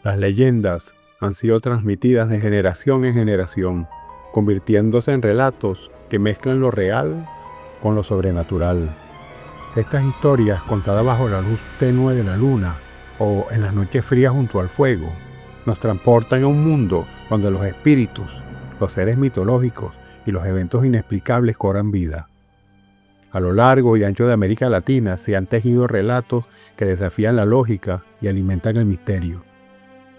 Las leyendas han sido transmitidas de generación en generación, convirtiéndose en relatos que mezclan lo real con lo sobrenatural. Estas historias, contadas bajo la luz tenue de la luna o en las noches frías junto al fuego, nos transportan a un mundo donde los espíritus, los seres mitológicos y los eventos inexplicables cobran vida. A lo largo y ancho de América Latina se han tejido relatos que desafían la lógica y alimentan el misterio.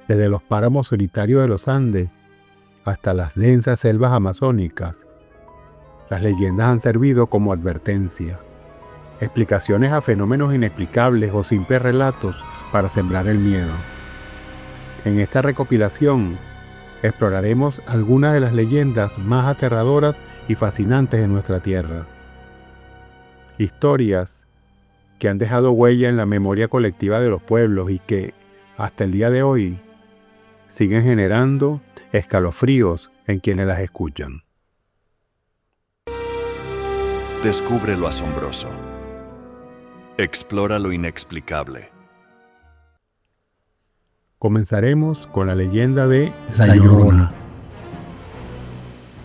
Desde los páramos solitarios de los Andes hasta las densas selvas amazónicas, las leyendas han servido como advertencia, explicaciones a fenómenos inexplicables o simples relatos para sembrar el miedo. En esta recopilación exploraremos algunas de las leyendas más aterradoras y fascinantes de nuestra tierra. Historias que han dejado huella en la memoria colectiva de los pueblos y que, hasta el día de hoy, siguen generando escalofríos en quienes las escuchan. Descubre lo asombroso. Explora lo inexplicable. Comenzaremos con la leyenda de La Llorona.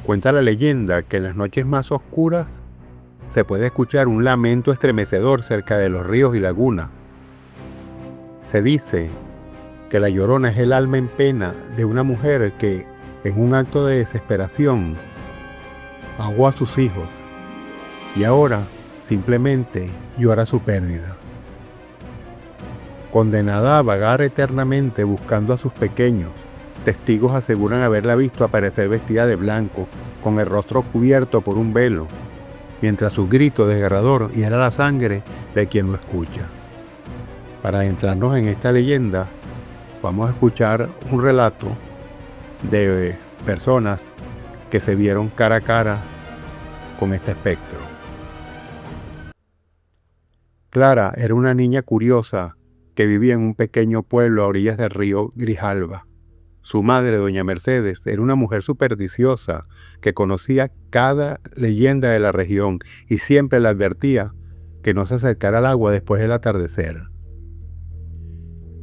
Cuenta la leyenda que en las noches más oscuras se puede escuchar un lamento estremecedor cerca de los ríos y lagunas. Se dice que la Llorona es el alma en pena de una mujer que, en un acto de desesperación, ahogó a sus hijos y ahora simplemente llora su pérdida. Condenada a vagar eternamente buscando a sus pequeños, testigos aseguran haberla visto aparecer vestida de blanco, con el rostro cubierto por un velo, mientras su grito desgarrador hiera la sangre de quien lo escucha. Para adentrarnos en esta leyenda, vamos a escuchar un relato de personas que se vieron cara a cara con este espectro. Clara era una niña curiosa que vivía en un pequeño pueblo a orillas del río Grijalba. Su madre, doña Mercedes, era una mujer supersticiosa que conocía cada leyenda de la región y siempre le advertía que no se acercara al agua después del atardecer.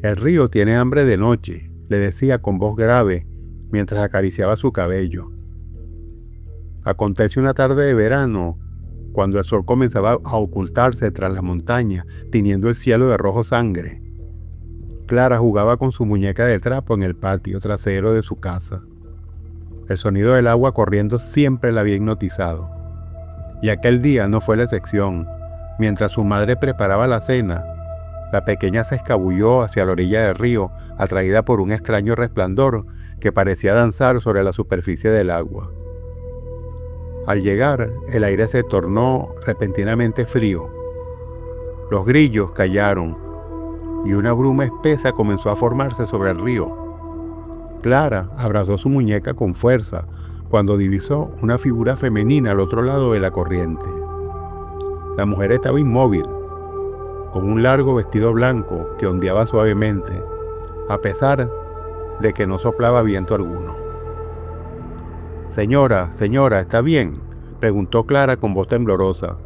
El río tiene hambre de noche, le decía con voz grave mientras acariciaba su cabello. Acontece una tarde de verano, cuando el sol comenzaba a ocultarse tras la montaña, tiñendo el cielo de rojo sangre. Clara jugaba con su muñeca de trapo en el patio trasero de su casa. El sonido del agua corriendo siempre la había hipnotizado. Y aquel día no fue la excepción. Mientras su madre preparaba la cena, la pequeña se escabulló hacia la orilla del río, atraída por un extraño resplandor que parecía danzar sobre la superficie del agua. Al llegar, el aire se tornó repentinamente frío. Los grillos callaron y una bruma espesa comenzó a formarse sobre el río. Clara abrazó su muñeca con fuerza cuando divisó una figura femenina al otro lado de la corriente. La mujer estaba inmóvil, con un largo vestido blanco que ondeaba suavemente, a pesar de que no soplaba viento alguno. Señora, ¿está bien?, preguntó Clara con voz temblorosa,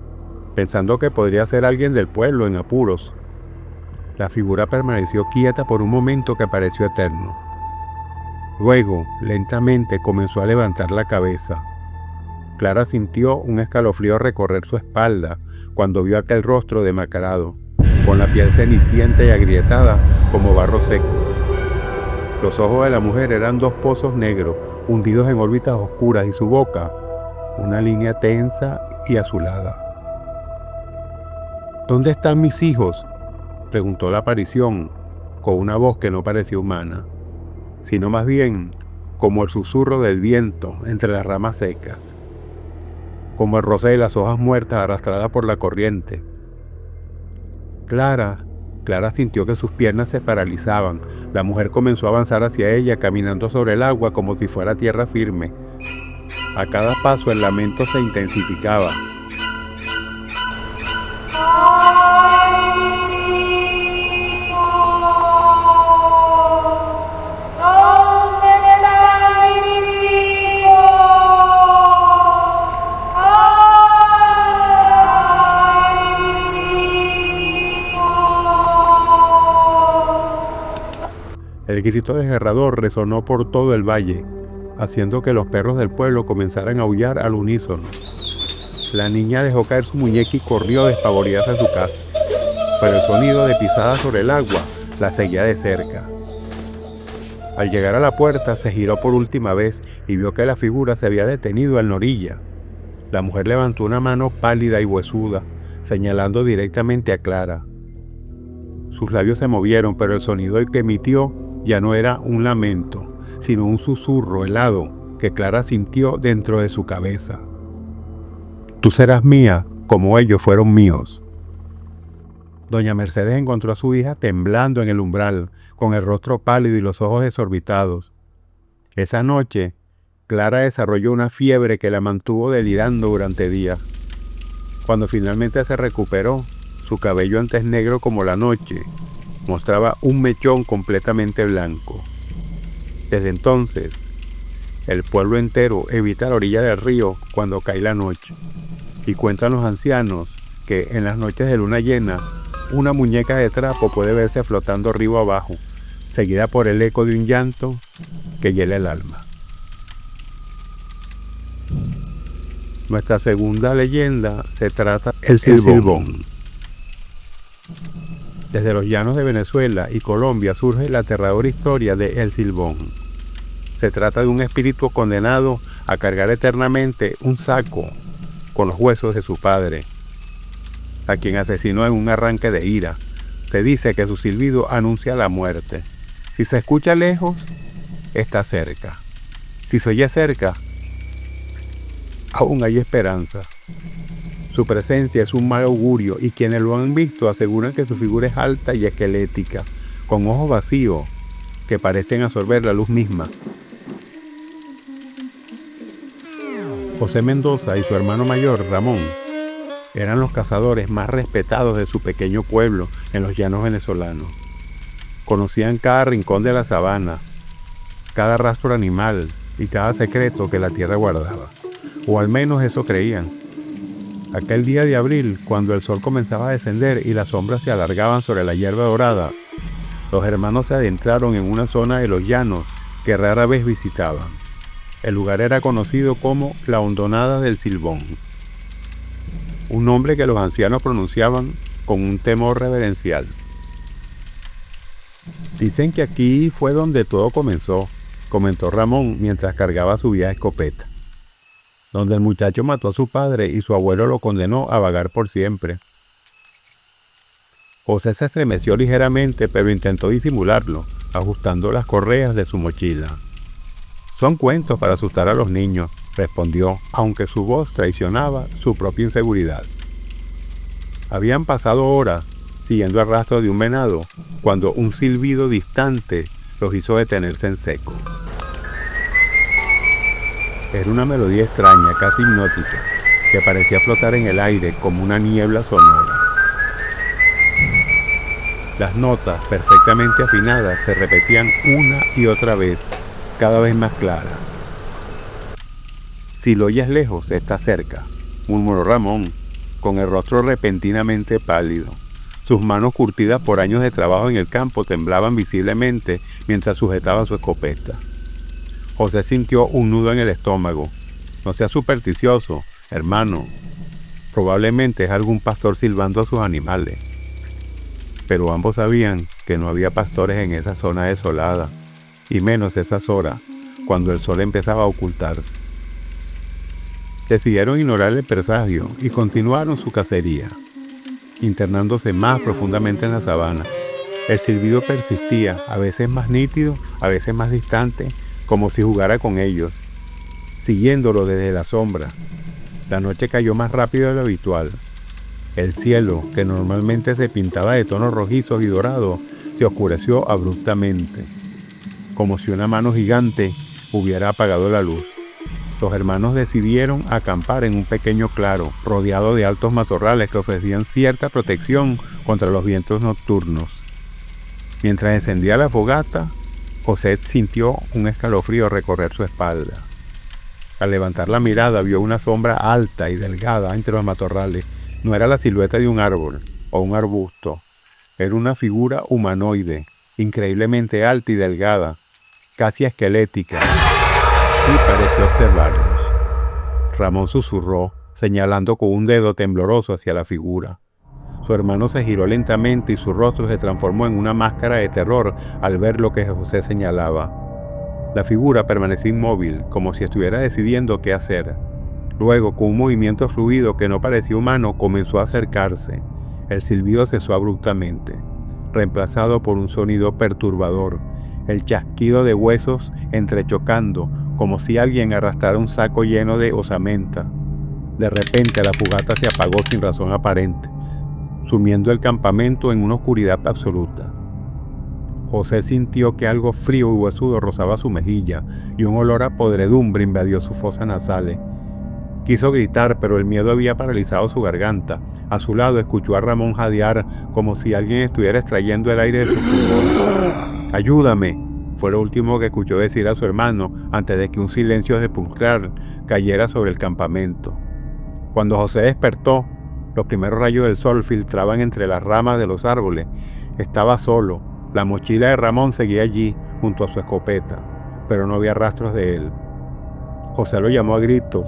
pensando que podría ser alguien del pueblo en apuros. La figura permaneció quieta por un momento que pareció eterno. Luego, lentamente comenzó a levantar la cabeza. Clara sintió un escalofrío recorrer su espalda cuando vio aquel rostro demacrado, con la piel cenicienta y agrietada como barro seco. Los ojos de la mujer eran dos pozos negros, hundidos en órbitas oscuras, y su boca, una línea tensa y azulada. ¿Dónde están mis hijos?, preguntó la aparición, con una voz que no parecía humana, sino más bien como el susurro del viento entre las ramas secas, como el roce de las hojas muertas arrastradas por la corriente. Clara sintió que sus piernas se paralizaban. La mujer comenzó a avanzar hacia ella, caminando sobre el agua como si fuera tierra firme. A cada paso el lamento se intensificaba. El grito desgarrador resonó por todo el valle, haciendo que los perros del pueblo comenzaran a aullar al unísono. La niña dejó caer su muñeca y corrió despavorida hacia su casa, pero el sonido de pisadas sobre el agua la seguía de cerca. Al llegar a la puerta se giró por última vez y vio que la figura se había detenido en la orilla. La mujer levantó una mano pálida y huesuda, señalando directamente a Clara. Sus labios se movieron, pero el sonido que emitió ya no era un lamento, sino un susurro helado que Clara sintió dentro de su cabeza. Tú serás mía como ellos fueron míos. Doña Mercedes encontró a su hija temblando en el umbral, con el rostro pálido y los ojos desorbitados. Esa noche, Clara desarrolló una fiebre que la mantuvo delirando durante días. Cuando finalmente se recuperó, su cabello antes negro como la noche, mostraba un mechón completamente blanco. Desde entonces, el pueblo entero evita la orilla del río cuando cae la noche, y cuentan los ancianos que en las noches de luna llena, una muñeca de trapo puede verse flotando río abajo, seguida por el eco de un llanto que hiela el alma. Nuestra segunda leyenda se trata del Silbón. Desde los llanos de Venezuela y Colombia surge la aterradora historia de El Silbón. Se trata de un espíritu condenado a cargar eternamente un saco con los huesos de su padre, a quien asesinó en un arranque de ira. Se dice que su silbido anuncia la muerte. Si se escucha lejos, está cerca. Si se oye cerca, aún hay esperanza. Su presencia es un mal augurio y quienes lo han visto aseguran que su figura es alta y esquelética, con ojos vacíos que parecen absorber la luz misma. José Mendoza y su hermano mayor, Ramón, eran los cazadores más respetados de su pequeño pueblo en los llanos venezolanos. Conocían cada rincón de la sabana, cada rastro animal y cada secreto que la tierra guardaba, o al menos eso creían. Aquel día de abril, cuando el sol comenzaba a descender y las sombras se alargaban sobre la hierba dorada, los hermanos se adentraron en una zona de los llanos que rara vez visitaban. El lugar era conocido como la Hondonada del Silbón, un nombre que los ancianos pronunciaban con un temor reverencial. Dicen que aquí fue donde todo comenzó, comentó Ramón mientras cargaba su vieja escopeta, donde el muchacho mató a su padre y su abuelo lo condenó a vagar por siempre. José se estremeció ligeramente, pero intentó disimularlo, ajustando las correas de su mochila. Son cuentos para asustar a los niños, respondió, aunque su voz traicionaba su propia inseguridad. Habían pasado horas siguiendo el rastro de un venado, cuando un silbido distante los hizo detenerse en seco. Era una melodía extraña, casi hipnótica, que parecía flotar en el aire como una niebla sonora. Las notas, perfectamente afinadas, se repetían una y otra vez, cada vez más claras. Si lo oyes lejos, está cerca, murmuró Ramón, con el rostro repentinamente pálido. Sus manos curtidas por años de trabajo en el campo temblaban visiblemente mientras sujetaba su escopeta. José sintió un nudo en el estómago. No seas supersticioso, hermano. Probablemente es algún pastor silbando a sus animales. Pero ambos sabían que no había pastores en esa zona desolada, y menos esas horas, cuando el sol empezaba a ocultarse. Decidieron ignorar el presagio y continuaron su cacería, internándose más profundamente en la sabana. El silbido persistía, a veces más nítido, a veces más distante, como si jugara con ellos, siguiéndolo desde la sombra. La noche cayó más rápido de lo habitual. El cielo, que normalmente se pintaba de tonos rojizos y dorados, se oscureció abruptamente, como si una mano gigante hubiera apagado la luz. Los hermanos decidieron acampar en un pequeño claro, rodeado de altos matorrales que ofrecían cierta protección contra los vientos nocturnos. Mientras encendía la fogata, José sintió un escalofrío recorrer su espalda. Al levantar la mirada vio una sombra alta y delgada entre los matorrales. No era la silueta de un árbol o un arbusto, era una figura humanoide, increíblemente alta y delgada, casi esquelética, y pareció observarlos. Ramón susurró, señalando con un dedo tembloroso hacia la figura. Su hermano se giró lentamente y su rostro se transformó en una máscara de terror al ver lo que José señalaba. La figura permaneció inmóvil, como si estuviera decidiendo qué hacer. Luego, con un movimiento fluido que no parecía humano, comenzó a acercarse. El silbido cesó abruptamente, reemplazado por un sonido perturbador, el chasquido de huesos entrechocando, como si alguien arrastrara un saco lleno de osamenta. De repente la fogata se apagó sin razón aparente, sumiendo el campamento en una oscuridad absoluta. José sintió que algo frío y huesudo rozaba su mejilla y un olor a podredumbre invadió sus fosas nasales. Quiso gritar, pero el miedo había paralizado su garganta. A su lado escuchó a Ramón jadear como si alguien estuviera extrayendo el aire de sus pulmones. ¡Ayúdame!, fue lo último que escuchó decir a su hermano antes de que un silencio sepulcral cayera sobre el campamento. Cuando José despertó, los primeros rayos del sol filtraban entre las ramas de los árboles. Estaba solo. La mochila de Ramón seguía allí, junto a su escopeta, pero no había rastros de él. José lo llamó a gritos.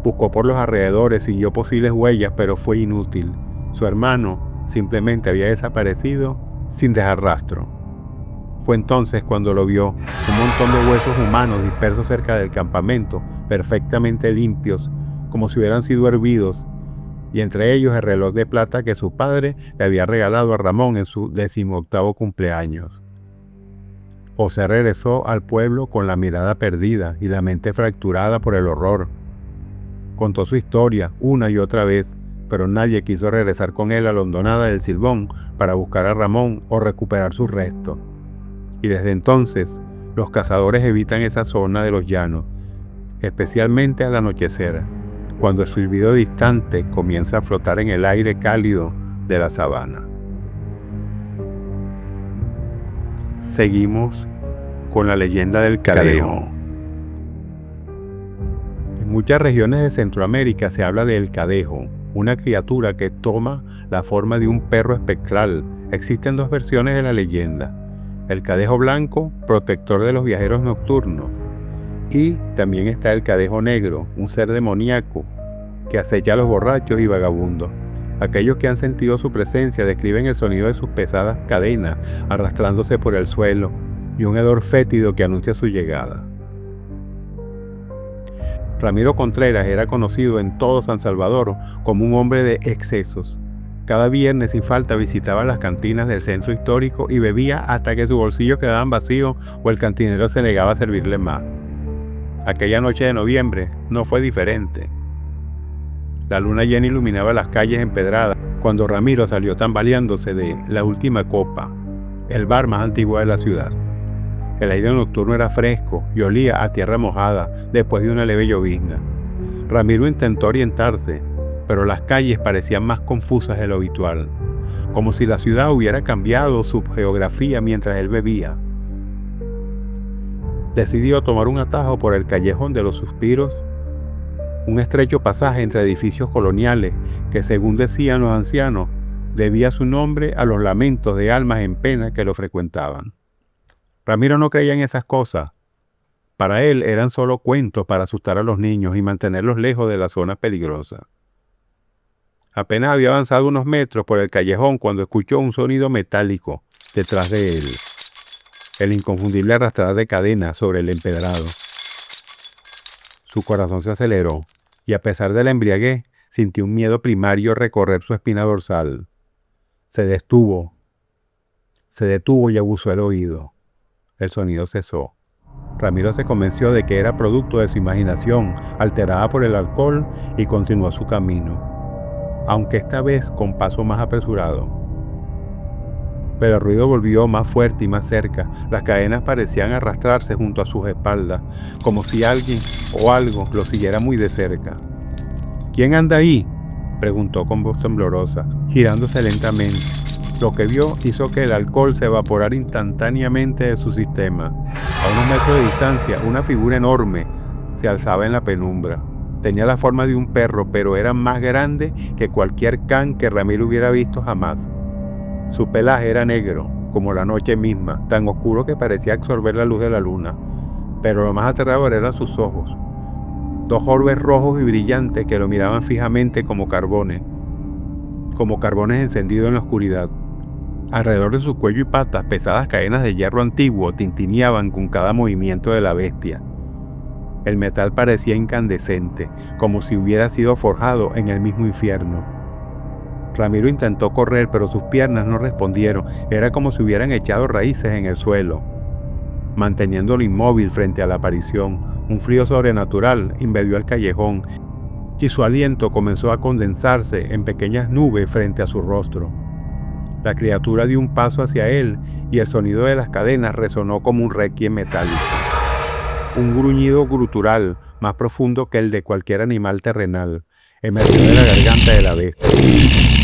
Buscó por los alrededores, siguió posibles huellas, pero fue inútil. Su hermano simplemente había desaparecido sin dejar rastro. Fue entonces cuando lo vio, un montón de huesos humanos dispersos cerca del campamento, perfectamente limpios, como si hubieran sido hervidos, y entre ellos el reloj de plata que su padre le había regalado a Ramón en su 18º cumpleaños. José regresó al pueblo con la mirada perdida y la mente fracturada por el horror. Contó su historia una y otra vez, pero nadie quiso regresar con él a la hondonada del Silbón para buscar a Ramón o recuperar sus restos. Y desde entonces, los cazadores evitan esa zona de los llanos, especialmente al anochecer, cuando el silbido distante comienza a flotar en el aire cálido de la sabana. Seguimos con la leyenda del Cadejo. En muchas regiones de Centroamérica se habla del Cadejo, una criatura que toma la forma de un perro espectral. Existen dos versiones de la leyenda: el Cadejo blanco, protector de los viajeros nocturnos, y también está el Cadejo negro, un ser demoníaco que acecha a los borrachos y vagabundos. Aquellos que han sentido su presencia describen el sonido de sus pesadas cadenas arrastrándose por el suelo y un hedor fétido que anuncia su llegada. Ramiro Contreras era conocido en todo San Salvador como un hombre de excesos. Cada viernes sin falta visitaba las cantinas del centro histórico y bebía hasta que sus bolsillos quedaban vacíos o el cantinero se negaba a servirle más. Aquella noche de noviembre no fue diferente. La luna llena iluminaba las calles empedradas cuando Ramiro salió tambaleándose de La Última Copa, el bar más antiguo de la ciudad. El aire nocturno era fresco y olía a tierra mojada después de una leve llovizna. Ramiro intentó orientarse, pero las calles parecían más confusas de lo habitual, como si la ciudad hubiera cambiado su geografía mientras él bebía. Decidió tomar un atajo por el Callejón de los Suspiros, un estrecho pasaje entre edificios coloniales que, según decían los ancianos, debía su nombre a los lamentos de almas en pena que lo frecuentaban. Ramiro no creía en esas cosas. Para él eran solo cuentos para asustar a los niños y mantenerlos lejos de las zonas peligrosas. Apenas había avanzado unos metros por el callejón cuando escuchó un sonido metálico detrás de él. El inconfundible arrastrar de cadenas sobre el empedrado. Su corazón se aceleró y, a pesar de la embriaguez, sintió un miedo primario recorrer su espina dorsal. Se detuvo y aguzó el oído. El sonido cesó. Ramiro se convenció de que era producto de su imaginación, alterada por el alcohol, y continuó su camino, aunque esta vez con paso más apresurado. Pero el ruido volvió más fuerte y más cerca. Las cadenas parecían arrastrarse junto a sus espaldas, como si alguien o algo lo siguiera muy de cerca. ¿Quién anda ahí?, preguntó con voz temblorosa, girándose lentamente. Lo que vio hizo que el alcohol se evaporara instantáneamente de su sistema. A unos metros de distancia, una figura enorme se alzaba en la penumbra. Tenía la forma de un perro, pero era más grande que cualquier can que Ramiro hubiera visto jamás. Su pelaje era negro, como la noche misma, tan oscuro que parecía absorber la luz de la luna. Pero lo más aterrador eran sus ojos. Dos orbes rojos y brillantes que lo miraban fijamente como carbones encendidos en la oscuridad. Alrededor de su cuello y patas, pesadas cadenas de hierro antiguo tintineaban con cada movimiento de la bestia. El metal parecía incandescente, como si hubiera sido forjado en el mismo infierno. Ramiro intentó correr, pero sus piernas no respondieron. Era como si hubieran echado raíces en el suelo. Manteniéndolo inmóvil frente a la aparición, un frío sobrenatural invadió el callejón y su aliento comenzó a condensarse en pequeñas nubes frente a su rostro. La criatura dio un paso hacia él y el sonido de las cadenas resonó como un requiem metálico. Un gruñido gutural, más profundo que el de cualquier animal terrenal, emergió de la garganta de la bestia.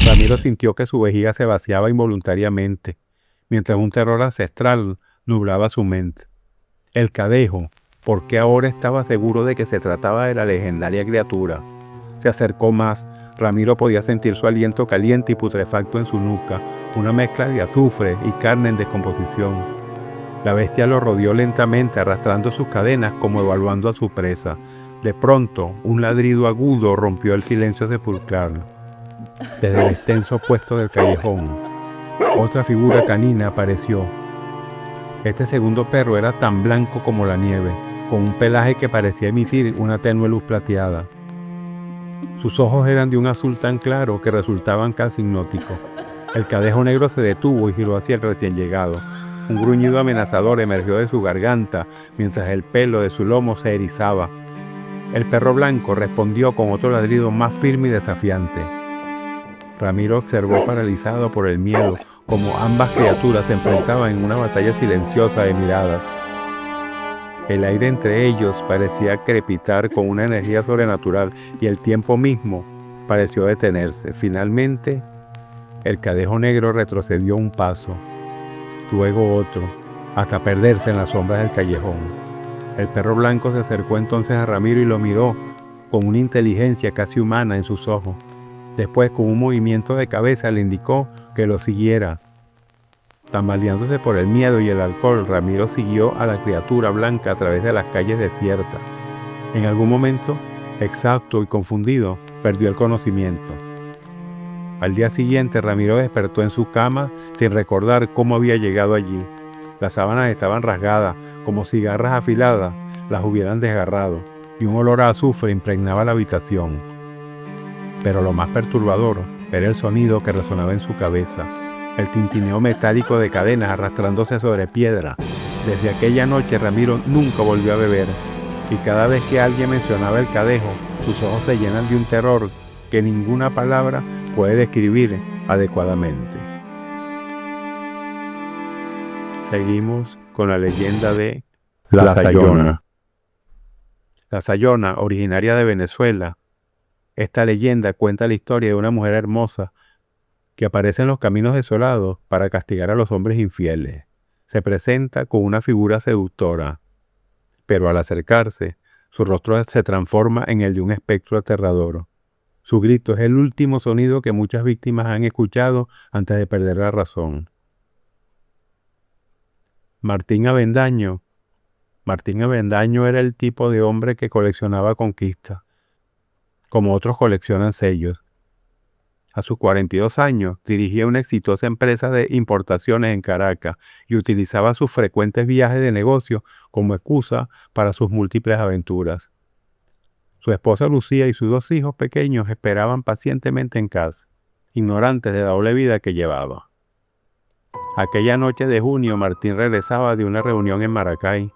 Ramiro sintió que su vejiga se vaciaba involuntariamente, mientras un terror ancestral nublaba su mente. El cadejo, porque ahora estaba seguro de que se trataba de la legendaria criatura. Se acercó más. Ramiro podía sentir su aliento caliente y putrefacto en su nuca, una mezcla de azufre y carne en descomposición. La bestia lo rodeó lentamente, arrastrando sus cadenas como evaluando a su presa. De pronto, un ladrido agudo rompió el silencio sepulcral. Desde el extenso puesto del callejón, otra figura canina apareció. Este segundo perro era tan blanco como la nieve, con un pelaje que parecía emitir una tenue luz plateada. Sus ojos eran de un azul tan claro que resultaban casi hipnóticos. El cadejo negro se detuvo y giró hacia el recién llegado. Un gruñido amenazador emergió de su garganta mientras el pelo de su lomo se erizaba. El perro blanco respondió con otro ladrido más firme y desafiante. Ramiro observó paralizado por el miedo como ambas criaturas se enfrentaban en una batalla silenciosa de miradas. El aire entre ellos parecía crepitar con una energía sobrenatural y el tiempo mismo pareció detenerse. Finalmente, el cadejo negro retrocedió un paso, luego otro, hasta perderse en las sombras del callejón. El perro blanco se acercó entonces a Ramiro y lo miró con una inteligencia casi humana en sus ojos. Después, con un movimiento de cabeza, le indicó que lo siguiera. Tambaleándose por el miedo y el alcohol, Ramiro siguió a la criatura blanca a través de las calles desiertas. En algún momento, exhausto y confundido, perdió el conocimiento. Al día siguiente, Ramiro despertó en su cama sin recordar cómo había llegado allí. Las sábanas estaban rasgadas, como si garras afiladas las hubieran desgarrado, y un olor a azufre impregnaba la habitación. Pero lo más perturbador era el sonido que resonaba en su cabeza. El tintineo metálico de cadenas arrastrándose sobre piedra. Desde aquella noche Ramiro nunca volvió a beber, y cada vez que alguien mencionaba el cadejo, sus ojos se llenan de un terror que ninguna palabra puede describir adecuadamente. Seguimos con la leyenda de La Sayona. La Sayona, originaria de Venezuela. Esta leyenda cuenta la historia de una mujer hermosa que aparece en los caminos desolados para castigar a los hombres infieles. Se presenta con una figura seductora, pero al acercarse, su rostro se transforma en el de un espectro aterrador. Su grito es el último sonido que muchas víctimas han escuchado antes de perder la razón. Martín Avendaño era el tipo de hombre que coleccionaba conquistas, como otros coleccionan sellos. A sus 42 años, dirigía una exitosa empresa de importaciones en Caracas y utilizaba sus frecuentes viajes de negocio como excusa para sus múltiples aventuras. Su esposa Lucía y sus 2 hijos pequeños esperaban pacientemente en casa, ignorantes de la doble vida que llevaba. Aquella noche de junio, Martín regresaba de una reunión en Maracay.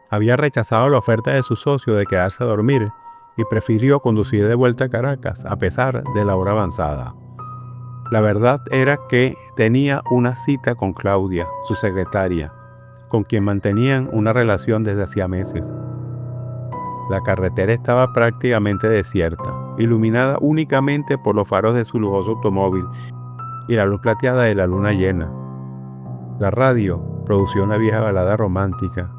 Había rechazado la oferta de su socio de quedarse a dormir y prefirió conducir de vuelta a Caracas a pesar de la hora avanzada. La verdad era que tenía una cita con Claudia, su secretaria, con quien mantenían una relación desde hacía meses. La carretera estaba prácticamente desierta, iluminada únicamente por los faros de su lujoso automóvil y la luz plateada de la luna llena. La radio producía una vieja balada romántica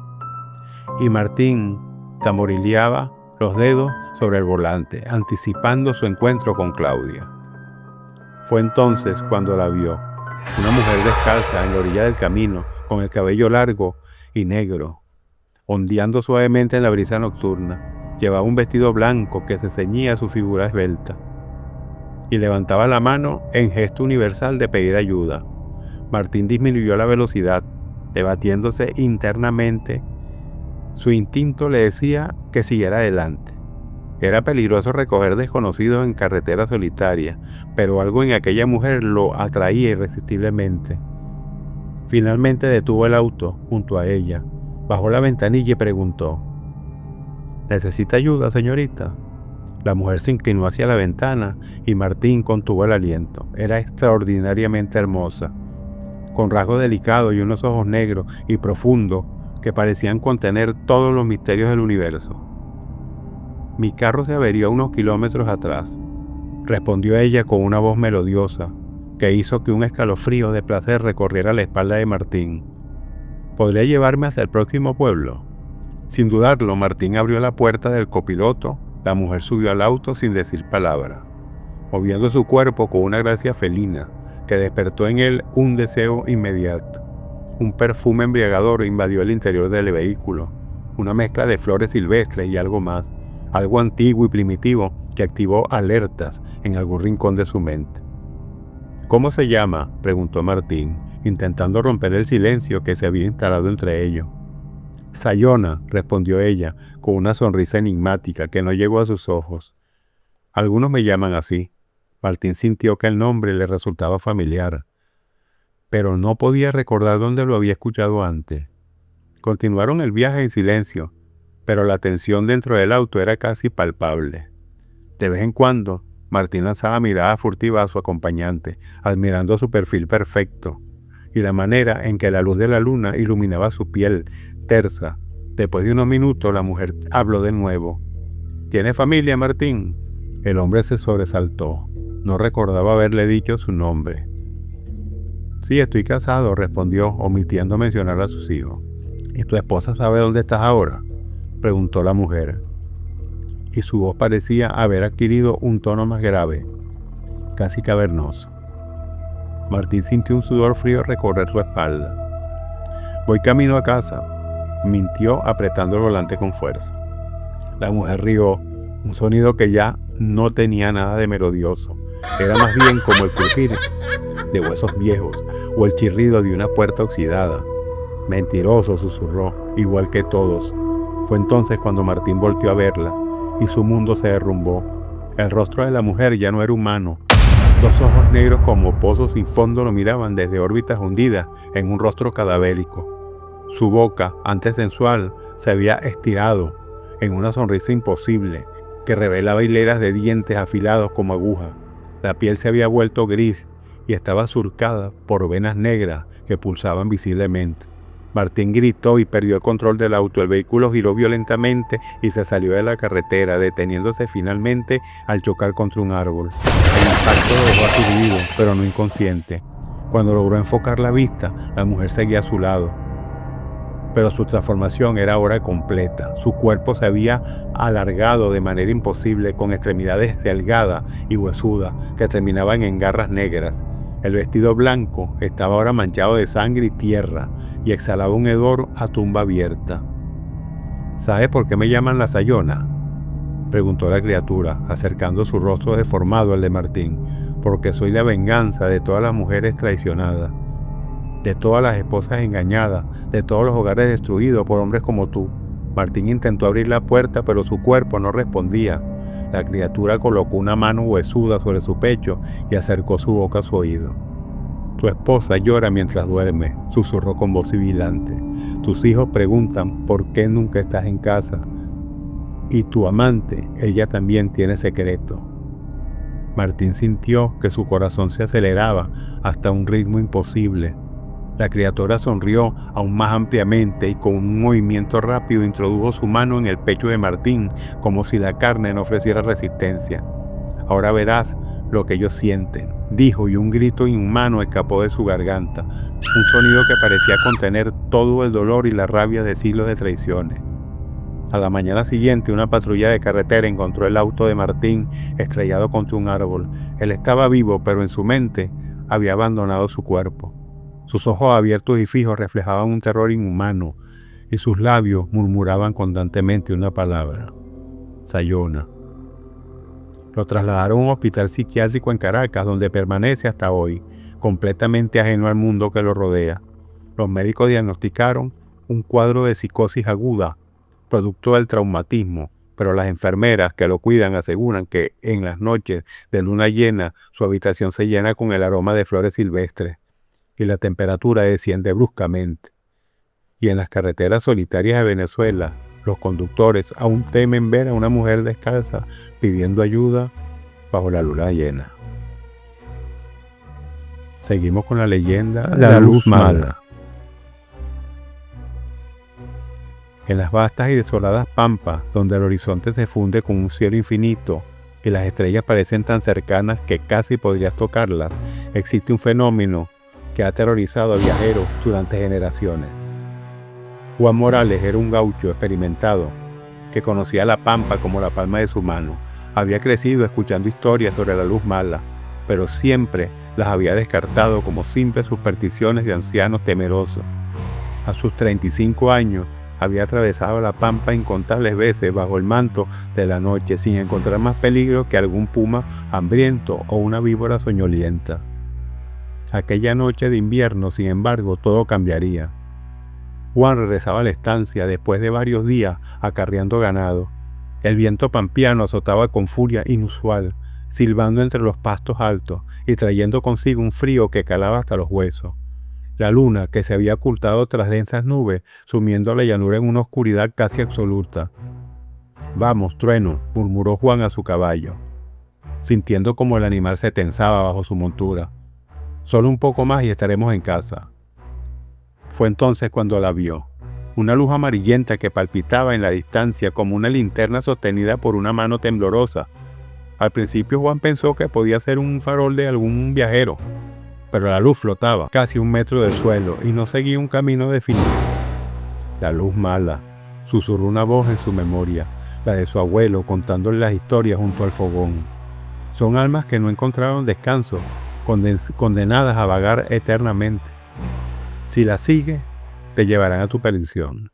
y Martín tamborileaba los dedos sobre el volante, anticipando su encuentro con Claudia. Fue entonces cuando la vio. Una mujer descalza en la orilla del camino, con el cabello largo y negro, ondeando suavemente en la brisa nocturna. Llevaba un vestido blanco que se ceñía a su figura esbelta y levantaba la mano en gesto universal de pedir ayuda. Martín disminuyó la velocidad, debatiéndose internamente. Su instinto le decía que siguiera adelante. Era peligroso recoger desconocidos en carretera solitaria, pero algo en aquella mujer lo atraía irresistiblemente. Finalmente detuvo el auto junto a ella, bajó la ventanilla y preguntó: ¿Necesita ayuda, señorita? La mujer se inclinó hacia la ventana y Martín contuvo el aliento. Era extraordinariamente hermosa, con rasgos delicados y unos ojos negros y profundos que parecían contener todos los misterios del universo. Mi carro se averió unos kilómetros atrás, respondió ella con una voz melodiosa que hizo que un escalofrío de placer recorriera la espalda de Martín. ¿Podría llevarme hasta el próximo pueblo? Sin dudarlo, Martín abrió la puerta del copiloto. La mujer subió al auto sin decir palabra, moviendo su cuerpo con una gracia felina que despertó en él un deseo inmediato. Un perfume embriagador invadió el interior del vehículo, una mezcla de flores silvestres y algo más, algo antiguo y primitivo que activó alertas en algún rincón de su mente. ¿Cómo se llama?, preguntó Martín, intentando romper el silencio que se había instalado entre ellos. Sayona, respondió ella, con una sonrisa enigmática que no llegó a sus ojos. Algunos me llaman así. Martín sintió que el nombre le resultaba familiar, pero no podía recordar dónde lo había escuchado antes. Continuaron el viaje en silencio, pero la tensión dentro del auto era casi palpable. De vez en cuando, Martín lanzaba miradas furtivas a su acompañante, admirando su perfil perfecto y la manera en que la luz de la luna iluminaba su piel tersa. Después de unos minutos, la mujer habló de nuevo. ¿Tiene familia, Martín? El hombre se sobresaltó. No recordaba haberle dicho su nombre. Sí, estoy casado, respondió, omitiendo mencionar a sus hijos. ¿Y tu esposa sabe dónde estás ahora?, preguntó la mujer. Y su voz parecía haber adquirido un tono más grave, casi cavernoso. Martín sintió un sudor frío recorrer su espalda. Voy camino a casa, mintió apretando el volante con fuerza. La mujer rió, un sonido que ya no tenía nada de melodioso. Era más bien como el crujir de huesos viejos o el chirrido de una puerta oxidada. Mentiroso, susurró, igual que todos. Fue entonces cuando Martín volteó a verla y su mundo se derrumbó. El rostro de la mujer ya no era humano. Dos ojos negros como pozos sin fondo lo miraban desde órbitas hundidas en un rostro cadavérico. Su boca, antes sensual, se había estirado en una sonrisa imposible que revelaba hileras de dientes afilados como agujas. La piel se había vuelto gris y estaba surcada por venas negras que pulsaban visiblemente. Martín gritó y perdió el control del auto. El vehículo giró violentamente y se salió de la carretera, deteniéndose finalmente al chocar contra un árbol. El impacto lo dejó aturdido, pero no inconsciente. Cuando logró enfocar la vista, la mujer seguía a su lado. Pero su transformación era ahora completa. Su cuerpo se había alargado de manera imposible, con extremidades delgadas y huesudas que terminaban en garras negras. El vestido blanco estaba ahora manchado de sangre y tierra y exhalaba un hedor a tumba abierta. ¿Sabe por qué me llaman la Sayona?, preguntó la criatura, acercando su rostro deformado al de Martín. Porque soy la venganza de todas las mujeres traicionadas, de todas las esposas engañadas, de todos los hogares destruidos por hombres como tú. Martín intentó abrir la puerta, pero su cuerpo no respondía. La criatura colocó una mano huesuda sobre su pecho y acercó su boca a su oído. Tu esposa llora mientras duerme, susurró con voz sibilante. Tus hijos preguntan por qué nunca estás en casa. Y tu amante, ella también tiene secreto. Martín sintió que su corazón se aceleraba hasta un ritmo imposible. La criatura sonrió aún más ampliamente y con un movimiento rápido introdujo su mano en el pecho de Martín, como si la carne no ofreciera resistencia. Ahora verás lo que ellos sienten, dijo, y un grito inhumano escapó de su garganta, un sonido que parecía contener todo el dolor y la rabia de siglos de traiciones. A la mañana siguiente, una patrulla de carretera encontró el auto de Martín estrellado contra un árbol. Él estaba vivo, pero en su mente había abandonado su cuerpo. Sus ojos abiertos y fijos reflejaban un terror inhumano, y sus labios murmuraban constantemente una palabra: Sayona. Lo trasladaron a un hospital psiquiátrico en Caracas, donde permanece hasta hoy, completamente ajeno al mundo que lo rodea. Los médicos diagnosticaron un cuadro de psicosis aguda, producto del traumatismo, pero las enfermeras que lo cuidan aseguran que en las noches de luna llena su habitación se llena con el aroma de flores silvestres y la temperatura desciende bruscamente. Y en las carreteras solitarias de Venezuela, los conductores aún temen ver a una mujer descalza pidiendo ayuda bajo la luna llena. Seguimos con la leyenda La Luz Mala. En las vastas y desoladas pampas, donde el horizonte se funde con un cielo infinito y las estrellas parecen tan cercanas que casi podrías tocarlas, existe un fenómeno que ha aterrorizado a viajeros durante generaciones. Juan Morales era un gaucho experimentado que conocía la pampa como la palma de su mano. Había crecido escuchando historias sobre la luz mala, pero siempre las había descartado como simples supersticiones de ancianos temerosos. A sus 35 años, había atravesado la pampa incontables veces bajo el manto de la noche sin encontrar más peligro que algún puma hambriento o una víbora soñolienta. Aquella noche de invierno, sin embargo, todo cambiaría. Juan regresaba a la estancia después de varios días acarreando ganado. El viento pampeano azotaba con furia inusual, silbando entre los pastos altos y trayendo consigo un frío que calaba hasta los huesos. La luna, que se había ocultado tras densas nubes, sumiendo la llanura en una oscuridad casi absoluta. «Vamos, trueno», murmuró Juan a su caballo, sintiendo como el animal se tensaba bajo su montura. «Solo un poco más y estaremos en casa». Fue entonces cuando la vio. Una luz amarillenta que palpitaba en la distancia como una linterna sostenida por una mano temblorosa. Al principio Juan pensó que podía ser un farol de algún viajero, pero la luz flotaba casi 1 metro del suelo y no seguía un camino definido. «La luz mala», susurró una voz en su memoria, la de su abuelo contándole las historias junto al fogón. «Son almas que no encontraron descanso, condenadas a vagar eternamente. Si las sigues, te llevarán a tu perdición».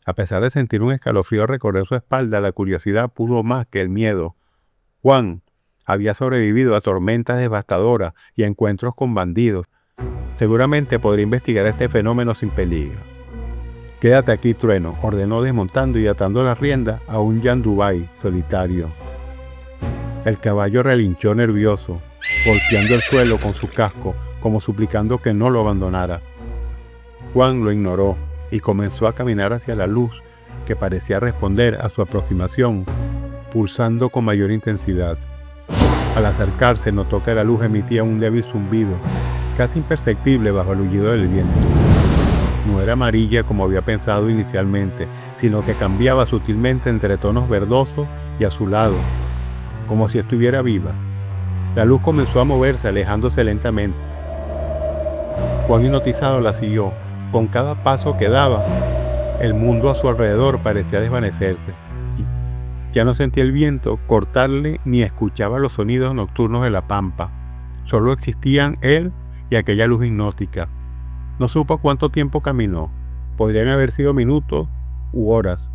A pesar de sentir un escalofrío recorrer su espalda, la curiosidad pudo más que el miedo. Juan había sobrevivido a tormentas devastadoras y a encuentros con bandidos. Seguramente podría investigar este fenómeno sin peligro. «Quédate aquí, trueno», ordenó desmontando y atando las riendas a un yandubay solitario. El caballo relinchó nervioso, golpeando el suelo con su casco, como suplicando que no lo abandonara. Juan lo ignoró y comenzó a caminar hacia la luz, que parecía responder a su aproximación, pulsando con mayor intensidad. Al acercarse, notó que la luz emitía un débil zumbido, casi imperceptible bajo el aullido del viento. No era amarilla como había pensado inicialmente, sino que cambiaba sutilmente entre tonos verdosos y azulados, como si estuviera viva. La luz comenzó a moverse, alejándose lentamente. Juan, hipnotizado, la siguió. Con cada paso que daba, el mundo a su alrededor parecía desvanecerse. Ya no sentía el viento cortarle ni escuchaba los sonidos nocturnos de la pampa. Solo existían él y aquella luz hipnótica. No supo cuánto tiempo caminó. Podrían haber sido minutos u horas.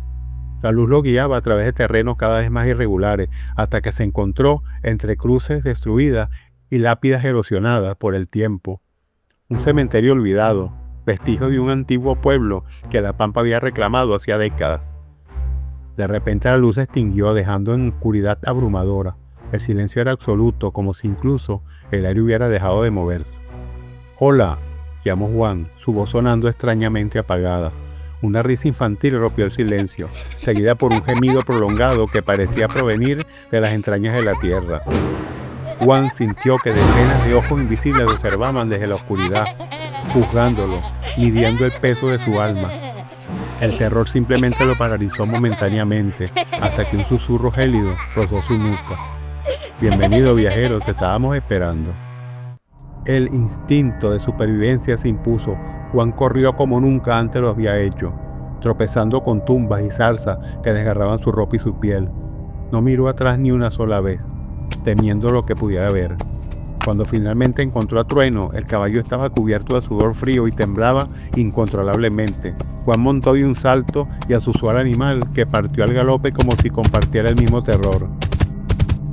La luz lo guiaba a través de terrenos cada vez más irregulares, hasta que se encontró entre cruces destruidas y lápidas erosionadas por el tiempo. Un cementerio olvidado, vestigio de un antiguo pueblo que la pampa había reclamado hacía décadas. De repente la luz se extinguió, dejando en oscuridad abrumadora. El silencio era absoluto, como si incluso el aire hubiera dejado de moverse. «Hola», llamó Juan, su voz sonando extrañamente apagada. Una risa infantil rompió el silencio, seguida por un gemido prolongado que parecía provenir de las entrañas de la tierra. Juan sintió que decenas de ojos invisibles lo observaban desde la oscuridad, juzgándolo, midiendo el peso de su alma. El terror simplemente lo paralizó momentáneamente, hasta que un susurro gélido rozó su nuca. «Bienvenido, viajero, te estábamos esperando». El instinto de supervivencia se impuso. Juan corrió como nunca antes lo había hecho, tropezando con tumbas y zarzas que desgarraban su ropa y su piel. No miró atrás ni una sola vez, temiendo lo que pudiera ver. Cuando finalmente encontró a Trueno, el caballo estaba cubierto de sudor frío y temblaba incontrolablemente. Juan montó de un salto y asusó al animal, que partió al galope como si compartiera el mismo terror.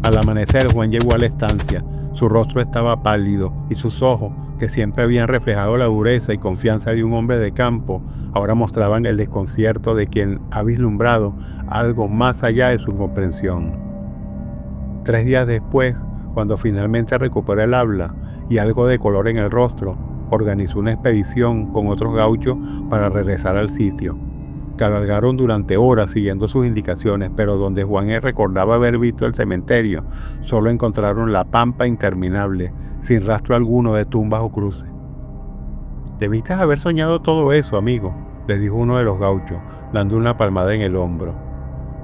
Al amanecer, Juan llegó a la estancia. Su rostro estaba pálido y sus ojos, que siempre habían reflejado la dureza y confianza de un hombre de campo, ahora mostraban el desconcierto de quien ha vislumbrado algo más allá de su comprensión. 3 días después, cuando finalmente recuperó el habla y algo de color en el rostro, organizó una expedición con otros gauchos para regresar al sitio. Cabalgaron durante horas siguiendo sus indicaciones, pero donde Juan recordaba haber visto el cementerio, solo encontraron la pampa interminable, sin rastro alguno de tumbas o cruces. «Debiste haber soñado todo eso, amigo», le dijo uno de los gauchos, dando una palmada en el hombro.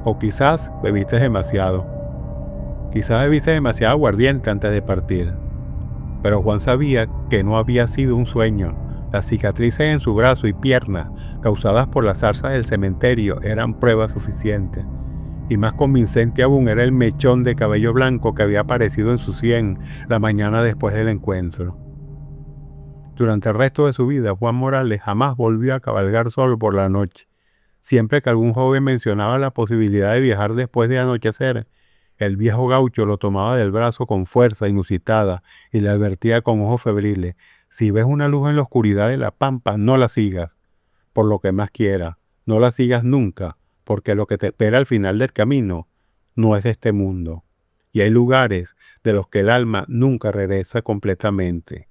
«O quizás bebiste demasiado. Quizás bebiste demasiado aguardiente antes de partir». Pero Juan sabía que no había sido un sueño. Las cicatrices en su brazo y pierna, causadas por las zarzas del cementerio, eran prueba suficiente. Y más convincente aún era el mechón de cabello blanco que había aparecido en su sien la mañana después del encuentro. Durante el resto de su vida, Juan Morales jamás volvió a cabalgar solo por la noche. Siempre que algún joven mencionaba la posibilidad de viajar después de anochecer, el viejo gaucho lo tomaba del brazo con fuerza inusitada y le advertía con ojos febriles: «Si ves una luz en la oscuridad de la pampa, no la sigas. Por lo que más quieras, no la sigas nunca, porque lo que te espera al final del camino no es de este mundo. Y hay lugares de los que el alma nunca regresa completamente».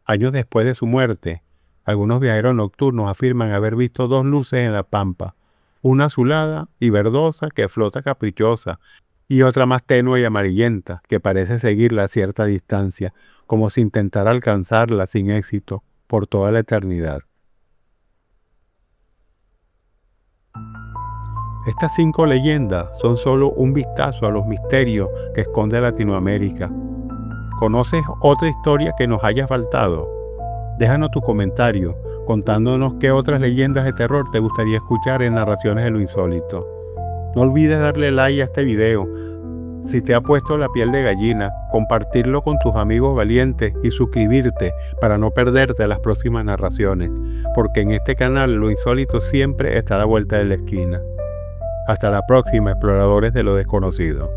Años después de su muerte, algunos viajeros nocturnos afirman haber visto 2 luces en la pampa, una azulada y verdosa que flota caprichosa, y otra más tenue y amarillenta, que parece seguirla a cierta distancia, como si intentara alcanzarla sin éxito por toda la eternidad. Estas 5 leyendas son solo un vistazo a los misterios que esconde Latinoamérica. ¿Conoces otra historia que nos haya faltado? Déjanos tu comentario contándonos qué otras leyendas de terror te gustaría escuchar en Narraciones de lo Insólito. No olvides darle like a este video. Si te ha puesto la piel de gallina, compartirlo con tus amigos valientes y suscribirte para no perderte las próximas narraciones, porque en este canal lo insólito siempre está a la vuelta de la esquina. Hasta la próxima, exploradores de lo desconocido.